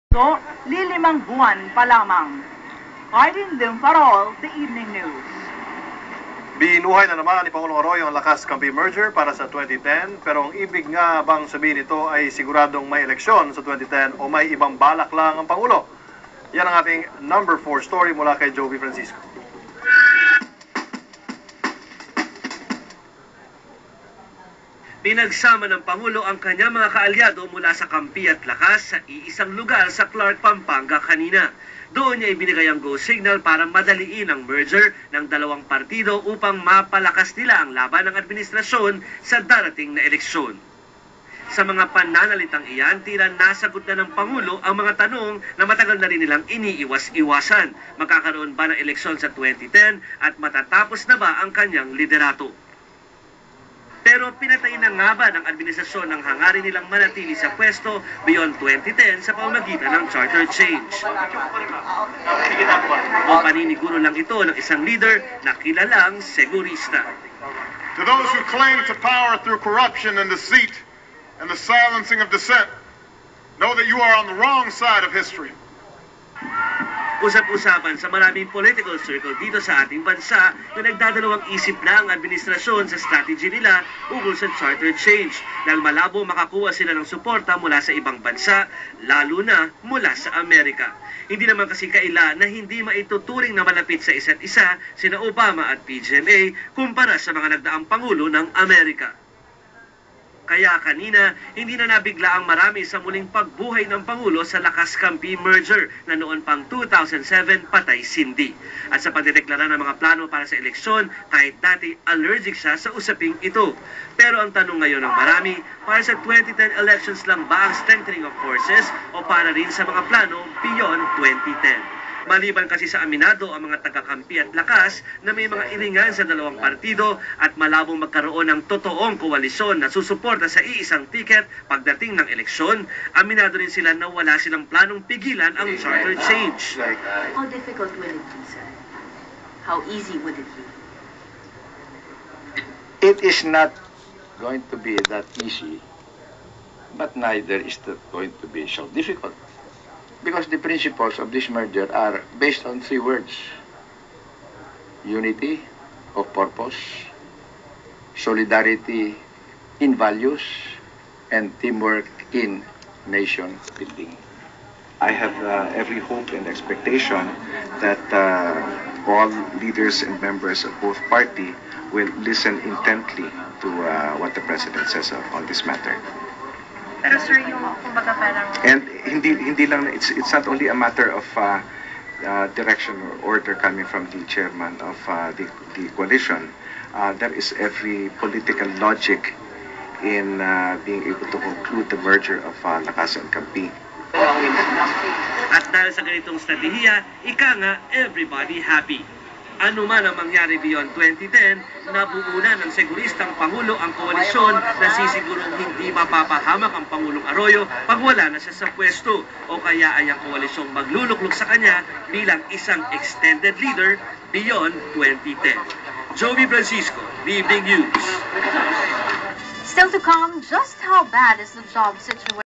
So, lilimang buwan pa lamang. Arlene Lim Farol, The Evening News. Binuhay na naman ni Pangulong Arroyo ang Lakas-Campi merger para sa 2010, pero ang ibig nga bang sabihin nito ay siguradong may eleksyon sa 2010 o may ibang balak lang ang Pangulo? Yan ang ating number 4 story mula kay Jovi Francisco. Pinagsama ng Pangulo ang kanyang mga kaalyado mula sa Campi at Lakas sa iisang lugar sa Clark, Pampanga kanina. Doon niya ibinigay ang go signal para madaliin ang merger ng dalawang partido upang mapalakas nila ang laban ng administrasyon sa darating na eleksyon. Sa mga pananalitang iyan, tila nasagot na ng Pangulo ang mga tanong na matagal na rin nilang iniiwas-iwasan. Magkakaroon ba ng eleksyon sa 2010 at matatapos na ba ang kanyang liderato? Pero pinatay na nga ba ng administrasyon ng hangarin nilang manatili sa pwesto beyond 2010 sa pamamagitan ng charter change? O paniniguro lang ito ng isang leader na kilalang segurista. To those who cling to power through corruption and deceit and the silencing of dissent, know that you are on the wrong side of history. Usap-usapan sa maraming political circle dito sa ating bansa na nagdadalawang isip na ang administrasyon sa strategy nila ukol sa charter change dahil malabo makakuha sila ng suporta mula sa ibang bansa, lalo na mula sa Amerika. Hindi naman kasi kaila na hindi maituturing na malapit sa isa't isa sina Obama at PGMA kumpara sa mga nagdaang Pangulo ng Amerika. Kaya kanina, hindi na nabigla ang marami sa muling pagbuhay ng Pangulo sa Lakas-Campi merger na noon pang 2007 patay sindi. At sa pagdedeklara ng mga plano para sa eleksyon, kahit dati allergic siya sa usaping ito. Pero ang tanong ngayon ng marami, para sa 2010 elections lang ba ang strengthening of forces o para rin sa mga plano beyond 2010? Maliban kasi sa aminado ang mga taga-Campi at Lakas na may mga iringan sa dalawang partido at malabong magkaroon ng totoong koalisyon na susuporta sa iisang tiket pagdating ng eleksyon, aminado rin sila na wala silang planong pigilan ang charter change. How difficult will it be, sir? How easy would it be? It is not going to be that easy, but neither is it going to be so difficult. Because the principles of this merger are based on 3 words: unity of purpose, solidarity in values, and teamwork in nation building. I have every hope and expectation that all leaders and members of both parties will listen intently to what the President says on this matter. Pero sir, yung kumbaga parang... And hindi lang, it's not only a matter of direction or order coming from the chairman of the coalition. There is every political logic in being able to conclude the merger of Lakas and Campi. At dahil sa ganitong strategiya, ika nga everybody happy. Ano man ang mangyari beyond 2010, nabuo na ng seguristang Pangulo ang koalisyon na sisigurong hindi mapapahamak ang Pangulong Arroyo pag wala na siya sa pwesto o kaya ay ang koalisyong magluluklok sa kanya bilang isang extended leader beyond 2010. Jovi Francisco, The Evening News. Still to come, just how bad is the job situation?